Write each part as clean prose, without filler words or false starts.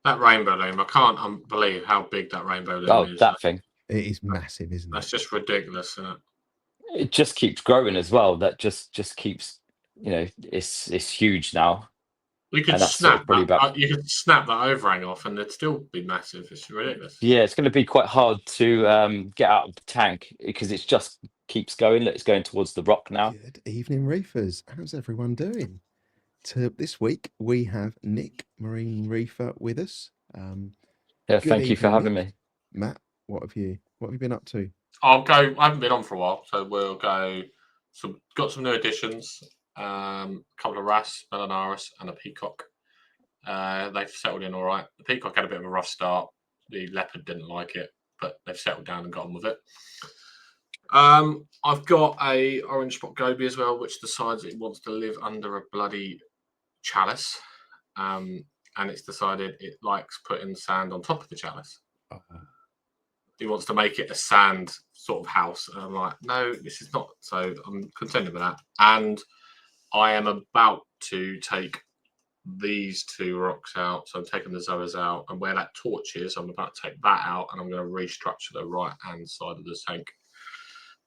That rainbow loom, I can't believe how big that rainbow loom Oh, is. that thing. It is massive, isn't That's it? just ridiculous, isn't it? It just keeps growing as well. That just keeps, it's huge now. You could And that's sort snap of probably about, that. You could snap that overhang off, and it'd still be massive. It's ridiculous. yeah, it's going to be quite hard to get out of the tank because it just keeps going. Look, it's going towards the rock now. Good evening, Reefers. How's everyone doing? This week we have Nick, Marine Reefer, with us. Yeah, Good thank you for evening, having Nick. me. Matt, what have you been up to? I'll go. I haven't been on for a while, so we'll go. So got some new additions. A couple of wrasse, melanaris, and a peacock. They've settled in all right. The peacock had a bit of a rough start. The leopard didn't like it, but they've settled down and got on with it. I've got a orange spot goby as well, which decides it wants to live under a bloody chalice, and it's decided it likes putting sand on top of the chalice. He wants to make it a sand sort of house, and I'm like, no, this is not. So I'm contending with that, and I am about to take these two rocks out. So I'm taking the Zoas out, and where that torch is, I'm about to take that out, and I'm going to restructure the right hand side of the tank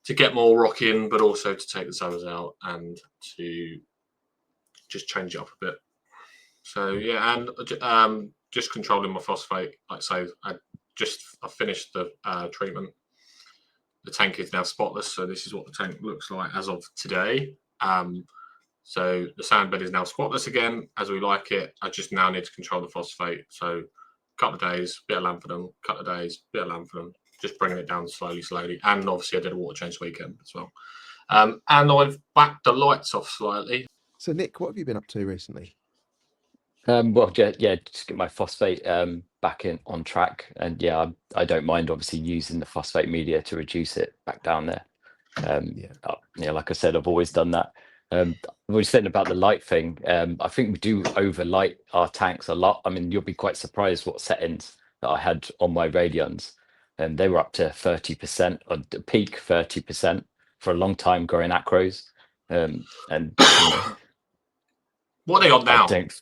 to get more rock in, but also to take the Zoas out and to just change it up a bit. So yeah, and just controlling my phosphate. Like so, I finished the treatment. The tank is now spotless, so this is what the tank looks like as of today. So the sand bed is now spotless again, as we like it. I just now need to control the phosphate. So a couple of days, bit of lanthanum, couple of days, bit of lanthanum, just bringing it down slowly. And obviously I did a water change weekend as well. And I've backed the lights off slightly. So, Nick, what have you been up to recently? Well, yeah, just get my phosphate back in on track, and yeah, I don't mind obviously using the phosphate media to reduce it back down there. Yeah, like I said, I've always done that. I was saying about the light thing. I think we do overlight our tanks a lot. I mean, you'll be quite surprised what settings that I had on my radions, and they were up to 30%, or the peak 30% for a long time growing acros. And what are they on now? I don't.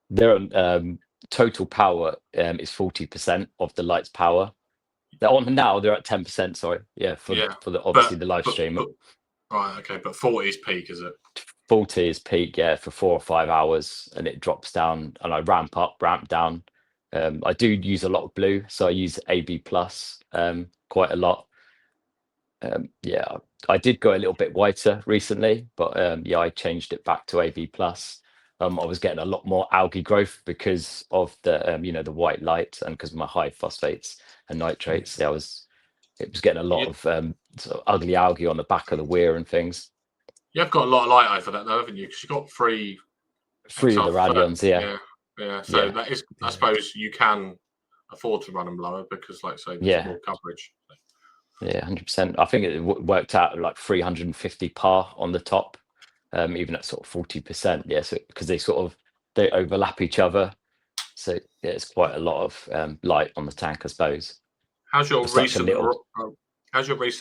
They're on total power is 40% of the light's power. They're on now. They're at 10%. Sorry, yeah, for the obviously the live stream. Right, okay, but 40 is peak, is it? 40 is peak, yeah, for 4 or 5 hours, and it drops down, and I ramp up, ramp down. I do use a lot of blue, so I use AB plus quite a lot. Yeah, I did go a little bit whiter recently, but yeah, I changed it back to AB plus. I was getting a lot more algae growth because of the the white light and because of my high phosphates and nitrates. Yeah, it was getting a lot of sort of ugly algae on the back of the weir and things. You've got a lot of light eye for that, though, haven't you? Because you've got three Of the radions, yeah. Yeah. So that is, I suppose, you can afford to run them lower because, like, say, there's more coverage. Yeah, 100%. I think it worked out like 350 par on the top, even at sort of 40%. Yeah, so because they overlap each other, so yeah, it's quite a lot of light on the tank, I suppose. How's your recent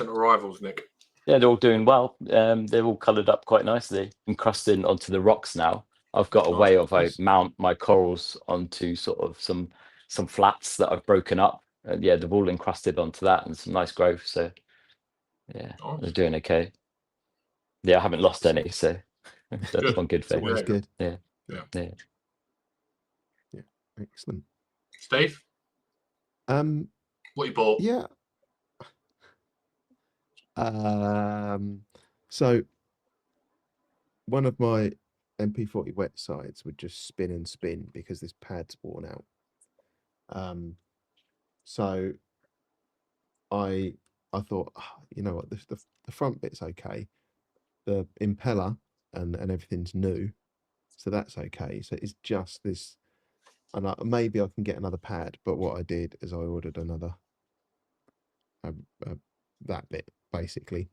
arrivals, Nick? Yeah, they're all doing well. They're all coloured up quite nicely, encrusted onto the rocks now. I've got a way of I mount my corals onto sort of some flats that I've broken up, and yeah, they're all encrusted onto that and some nice growth. So yeah, they're doing okay. Yeah, I haven't lost any, so that's one good thing. Always good. Yeah. Excellent. Steve, what you bought? Yeah. So one of my MP40 wet sides would just spin and spin because this pad's worn out. So I thought, you know what, the front bit's okay. The impeller and everything's new, so that's okay. So it's just this, and maybe I can get another pad. But what I did is I ordered another that bit basically.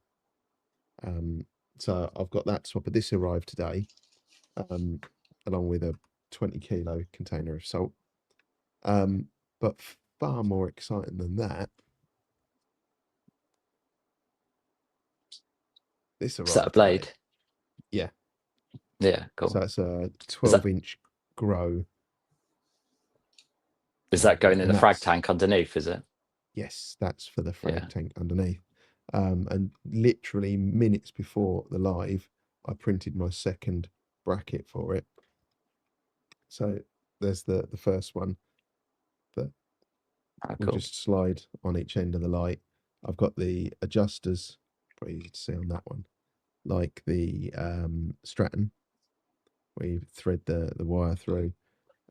So I've got that swap. But this arrived today, along with a 20-kilo container of salt. But far more exciting than that, this arrived. Is that a blade? Today. Yeah. Yeah, cool. So it's a 12-inch grow. Is that going in And the frag tank underneath, is it? Yes, that's for the frag Yeah. tank underneath. And literally minutes before the live, I printed my second bracket for it. So there's the first one that will Cool. just slide on each end of the light. I've got the adjusters, pretty easy to see on that one, like the Stratton, where you thread the wire through,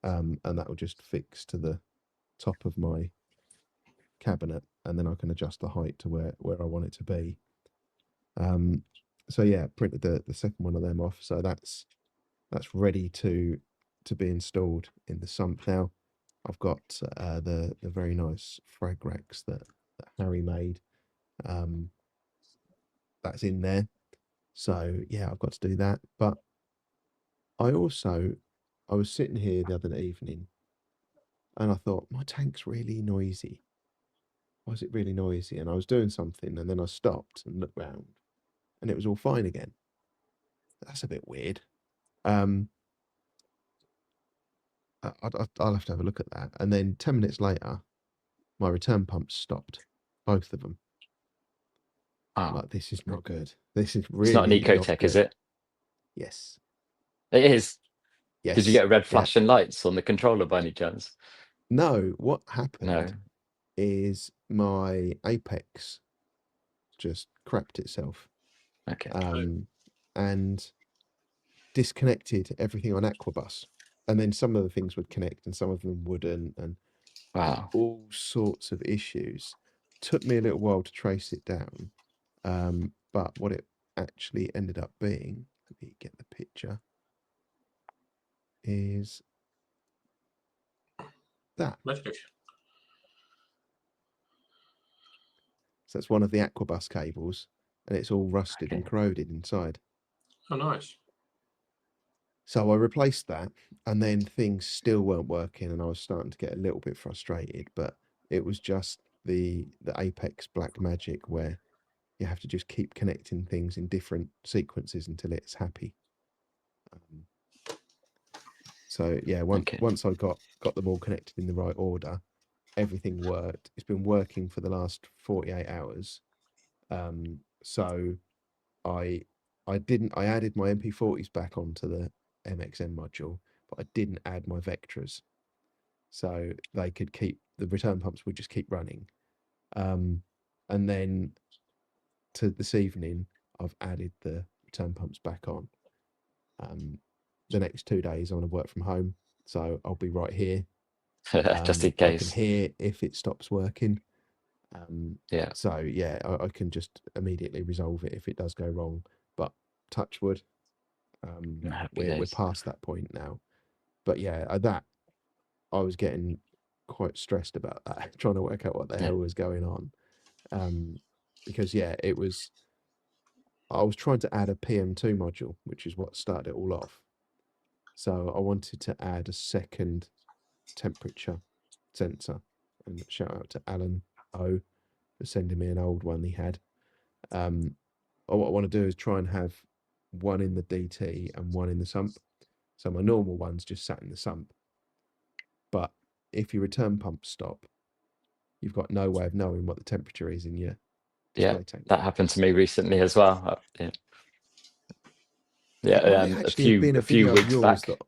and that will just fix to the top of my cabinet, and then I can adjust the height to where I want it to be. So yeah, printed the second one of them off. So that's ready to be installed in the sump now. I've got the very nice frag racks that Harry made. That's in there. So yeah, I've got to do that. But I was sitting here the other evening, and I thought my tank's really noisy. Why is it really noisy? And I was doing something, and then I stopped and looked round, and it was all fine again. That's a bit weird. I'll have to have a look at that. And then 10 minutes later, my return pumps stopped, both of them. Wow. Like, this is not good. This is It's not an really not Ecotech, is good. it? Yes. It is. Yes. Did you get a red Yeah. flashing lights on the controller by any chance? No, what happened No. is my Apex just crapped itself. Okay. And disconnected everything on Aquabus. And then some of the things would connect and some of them wouldn't, and Wow. all sorts of issues. Took me a little while to trace it down. But what it actually ended up being, let me get the picture, is that. Magic. So that's one of the Aquabus cables, and it's all rusted and corroded inside. Oh, nice. So I replaced that, and then things still weren't working, and I was starting to get a little bit frustrated. But it was just the Apex Black Magic, where you have to just keep connecting things in different sequences until it's happy. So yeah, once I got them all connected in the right order, everything worked. It's been working for the last 48 hours. So I added my MP40s back onto the MXN module, but I didn't add my Vectras. So they could keep, the return pumps would just keep running. And then to this evening, I've added the return pumps back on. The next 2 days I'm going to work from home, so I'll be right here. Just in I can case. hear if it stops working. Yeah. So yeah, I can just immediately resolve it if it does go wrong. But touch wood, we're past that point now. But yeah, that I was getting quite stressed about that, trying to work out what the hell was going on. Because yeah, I was trying to add a PM2 module, which is what started it all off. So I wanted to add a second temperature sensor, and shout out to Alan O for sending me an old one he had. What I want to do is try and have one in the DT and one in the sump. So my normal one's just sat in the sump. But if your return pumps stop, you've got no way of knowing what the temperature is in your display tank. That happened to me recently as well. It might actually have been a few video weeks of yours back.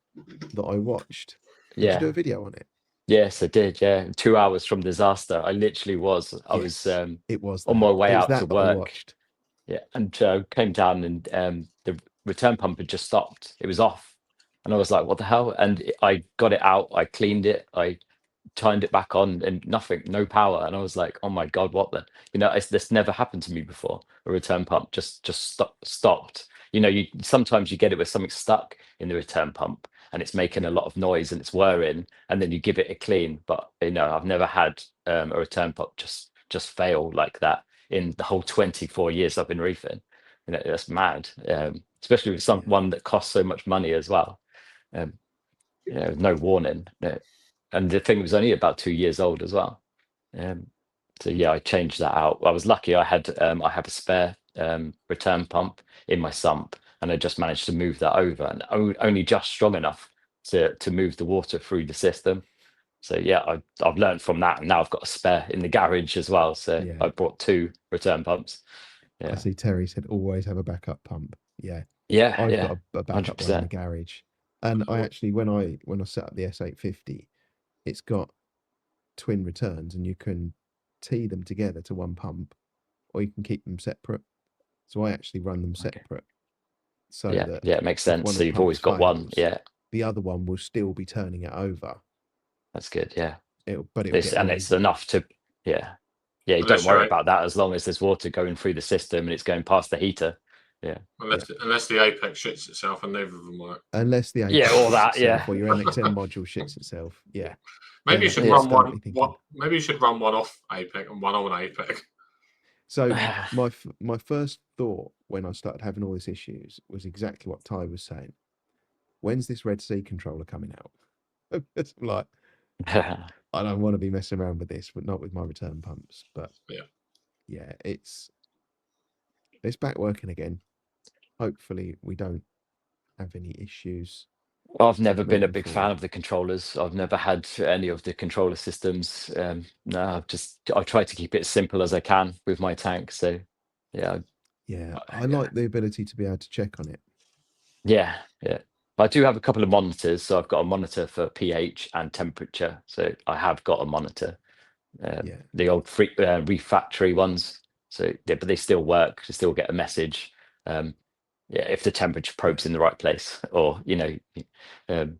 that I watched. Did Yeah. you do a video on it? Yes, I did. Yeah, 2 hours from disaster. I literally was. I was it was on my way out to that I work. watched. Yeah, and came down, and the return pump had just stopped. It was off, and I was like, "What the hell?" And I got it out. I cleaned it. I turned it back on, and nothing, no power. And I was like, "Oh my god, what the?" This never happened to me before. A return pump just stopped. You sometimes you get it with something stuck in the return pump, and it's making a lot of noise and it's whirring, and then you give it a clean. But I've never had a return pump just fail like that in the whole 24 years I've been reefing. That's mad, especially with one that costs so much money as well. No warning. And the thing was only about 2 years old as well. So yeah, I changed that out. I was lucky. I had a spare return pump in my sump, and I just managed to move that over, and only just strong enough to move the water through the system. So yeah, I've learned from that, and now I've got a spare in the garage as well. So Yeah. I brought 2 return pumps. I Yeah, see Terry said always have a backup pump. Yeah, yeah, I've yeah, got a backup one in the 100%. garage, and I actually when I set up the S850, it's got twin returns, and you can tee them together to one pump, or you can keep them separate. So I actually run them Okay. separate, so Yeah, that yeah, it makes if sense. one So of the you've always pumps got one. fails, Yeah, the other one will still be turning it over. that's good. Yeah, But it'll get and away. it's enough to. Yeah, yeah. You Unless don't worry you're about that as long as there's water going through the system and it's going past the heater. Yeah, unless the Apex shits itself, and neither of them work. Unless the Yeah, Apex all shits that, itself, yeah. or your MXM module shits itself. Yeah. Maybe you Then should Yeah. run start one. me thinking. Maybe you should run one off APEC and one on APEC. So my first thought when I started having all these issues was exactly what Ty was saying. When's this Red Sea controller coming out? It's like, I don't want to be messing around with this, but not with my return pumps. But yeah, it's back working again. Hopefully we don't have any issues. I've never been a moving big fan forward. of the controllers. I've never had any of the controller systems. No, I try to keep it as simple as I can with my tank. So yeah, Yeah, I like the ability to be able to check on it. yeah. I do have a couple of monitors. So I've got a monitor for pH and temperature. So I have got a monitor. Yeah. The old Reef factory ones. So yeah, but they still work. You still get a message. Yeah, if the temperature probe's in the right place, or yeah, then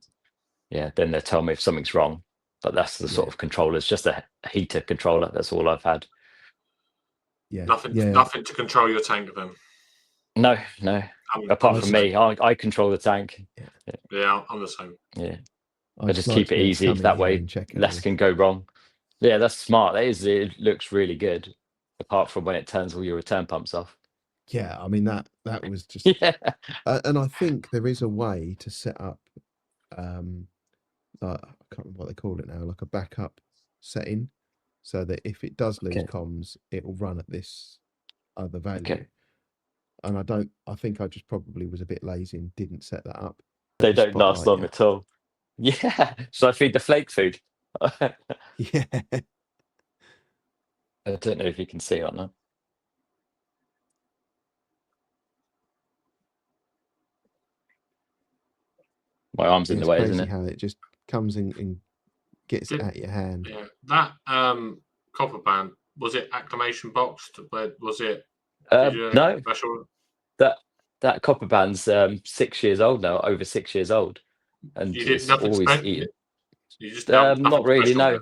they tell me if something's wrong. But that's the sort of controller. It's just a heater controller. That's all I've had. Yeah. Nothing to control your tank then. No. Apart I'm from the me, I control the tank. Yeah, I'm the same. Yeah, I I just like keep to it be able to easy. come in That here way, and check it less all. can go wrong. Yeah, that's smart. It looks really good. Apart from when it turns all your return pumps off. Yeah, I mean that was just Yeah. And I think there is a way to set up I can't remember what they call it now, like a backup setting, so that if it does lose Okay. comms, it will run at this other value. Okay. And I think I just probably was a bit lazy and didn't set that up. They don't last long at all. Yeah. Should I feed the flake food? Yeah. I don't know if you can see or not. My arm's in the It's way, crazy isn't it? how it just comes in and gets it Did- at your hand. Yeah, that copper band, was it acclimation boxed? Was it? Did you No, special? that copper band's 6 years old now, over 6 years old, and You did it's nothing always special. eaten. You just nothing Not really, special no. there.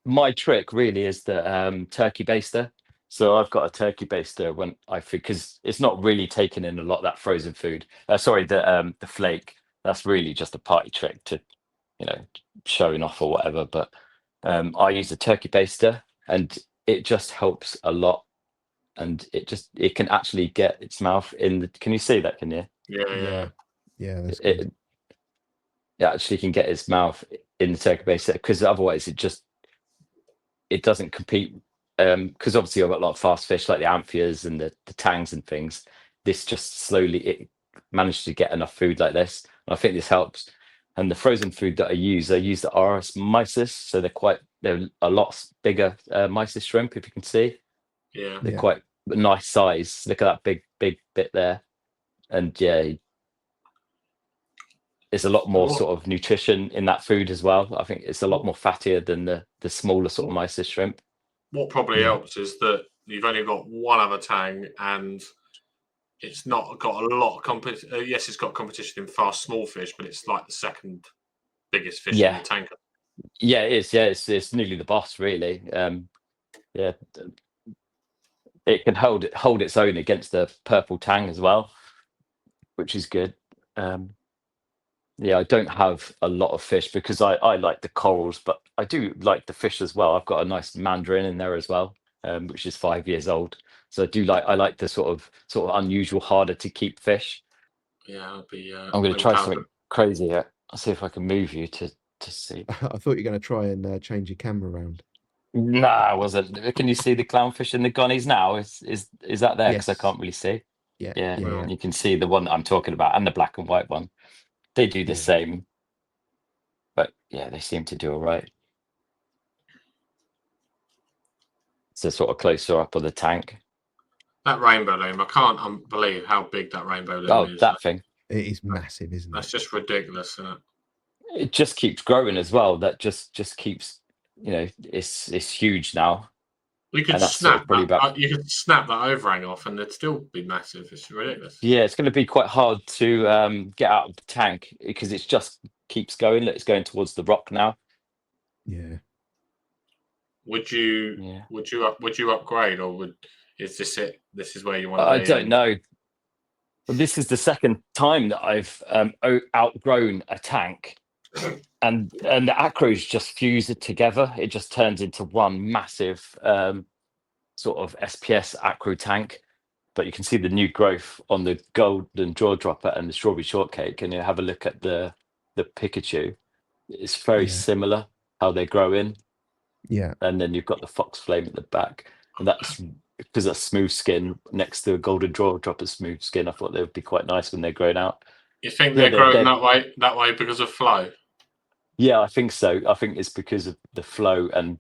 My trick really is the turkey baster. So I've got a turkey baster when because it's not really taking in a lot of that frozen food. Sorry, the flake. That's really just a party trick to, showing off or whatever. But I use a turkey baster, and it just helps a lot. And it can actually get its mouth in the. Can you see that? Can you? Yeah. That's good. It actually can get its mouth in the turkey baster, because otherwise it doesn't compete, because obviously I've got a lot of fast fish like the amphias and the tangs and things. This just slowly it managed to get enough food like this, and I think this helps. And the frozen food that I use the RS mysis, so they're a lot bigger mysis shrimp, if you can see. Yeah. They're quite nice size. Look at that big bit there, and yeah, there's a lot more sort of nutrition in that food as well. I think it's a lot more fattier than the smaller sort of mysis shrimp. What probably helps is that you've only got one other tang, and it's not got a lot of competition. Yes, it's got competition in fast small fish, but it's like the second biggest fish in the tank. Yeah, it is. Yeah, it's nearly the boss, really. Yeah, it can hold its own against the purple tang as well, which is good. Yeah, I don't have a lot of fish because I like the corals, but I do like the fish as well. I've got a nice mandarin in there as well, which is 5 years old. So I like the sort of unusual, harder to keep fish. Yeah, I'll be. I'm going to try something crazy here. I'll see if I can move you to see. I thought you were going to try and change your camera around. Nah, I wasn't. Can you see the clownfish and the gunnies now? Is that there? Because I can't really see. Yeah. You can see the one that I'm talking about and the black and white one. They do the same. But yeah, they seem to do all right. So sort of closer up on the tank. That rainbow loom, I can't believe how big that rainbow loom Oh, is. that thing. It is massive, isn't That's it? just ridiculous, isn't it? It just keeps growing as well. That just keeps, you know, it's huge now. You could And that's sort snap of probably that. about, You could snap that overhang off, and it'd still be massive. It's ridiculous. yeah, it's going to be quite hard to get out of the tank because it just keeps going. Look, it's going towards the rock now. Yeah. Would you? Yeah. Would you upgrade, or is this it? This is where you want to I be? don't know. But this is the second time that I've outgrown a tank, and the acros just fuse it together. It just turns into one massive sort of SPS acro tank. But you can see the new growth on the golden jaw dropper and the strawberry shortcake, and you have a look at the Pikachu. It's very Yeah. similar how they grow in, Yeah. and then you've got the fox flame at the back, and that's because that's smooth skin next to a golden jaw dropper smooth skin. I thought they would be quite nice when they're grown out. You think Yeah, they're growing that way because of flow? yeah, I think so. I think it's because of the flow, and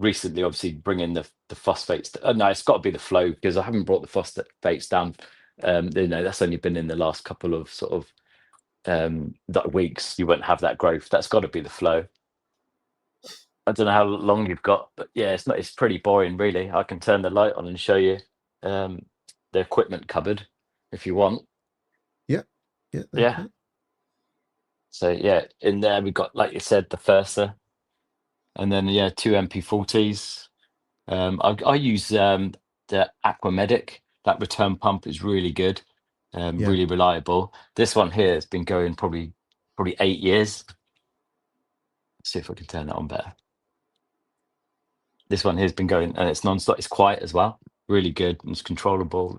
recently, obviously, bringing the phosphates. No, it's got to be the flow because I haven't brought the phosphates down. You know, that's only been in the last couple of sort of weeks. You won't have that growth. That's got to be the flow. I don't know how long you've got, but yeah, it's not. It's pretty boring, really. I can turn the light on and show you the equipment cupboard if you want. Yeah. Yeah. Yeah. Okay. So yeah, in there we've got, like you said, the Fursa, and then yeah, 2 MP40s. I use the Aquamedic. That return pump is really good, Yeah. really reliable. This one here has been going probably 8 years. Let's see if I can turn it on better. This one here has been going, and it's non-stop. It's quiet as well. Really good, and it's controllable.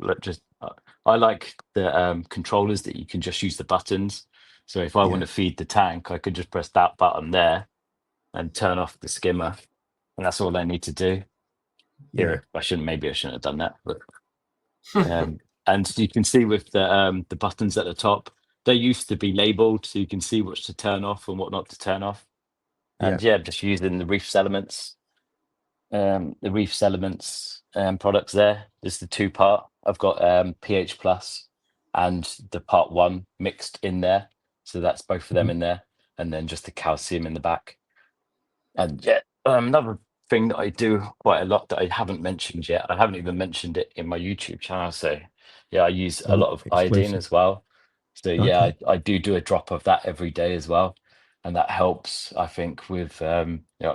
I like the controllers that you can just use the buttons. So if I want Yeah. to feed the tank, I could just press that button there and turn off the skimmer, and that's all I need to do. Yeah. Here, maybe I shouldn't have done that, but and you can see with the buttons at the top, they used to be labeled, so you can see what to turn off and what not to turn off. And yeah, just using the Reefs Elements, products there. There's the 2-part. I've got pH Plus and the part 1 mixed in there, so that's both of them Mhm. in there, and then just the calcium in the back. And yeah, another thing that I do quite a lot that I haven't mentioned yet. I haven't even mentioned it in my YouTube channel. So yeah, I use a Oh, lot of iodine exclusive. as well. So yeah, Okay. I do a drop of that every day as well, and that helps, I think, with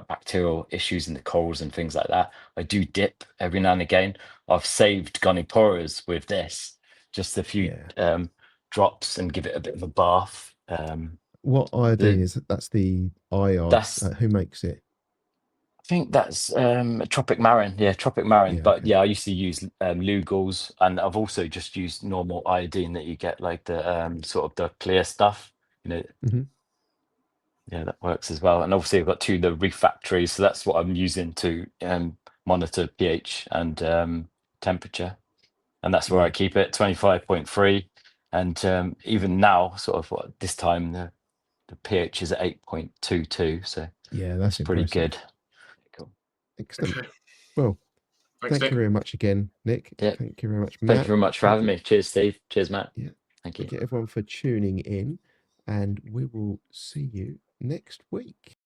bacterial issues in the corals and things like that. I do dip every now and again. I've saved Goniporas with this, just a few Yeah. drops, and give it a bit of a bath. What iodine is it? That's the IOD. That's Who makes it? I think that's Tropic Marin. Yeah, Tropic Marin. Yeah. But Okay. yeah, I used to use Lugol's, and I've also just used normal iodine that you get, like the sort of the clear stuff. You know, Mhm. yeah, that works as well. And obviously, I've got the Reef Factories, so that's what I'm using to monitor pH and temperature, and that's where I Yeah. keep it 25.3. And even now, sort of this time, the pH is at 8.22, so Yeah. That's it's pretty impressive. good. Cool. Excellent. Okay. Well, Thanks, thank you Nick. very much again, Nick. Yeah. Thank you very much, Thank you Matt. very much for Thank having you. me. Cheers, Steve. Cheers, Matt. Yeah. Thank you. Thank you, everyone, for tuning in, and we will see you next week.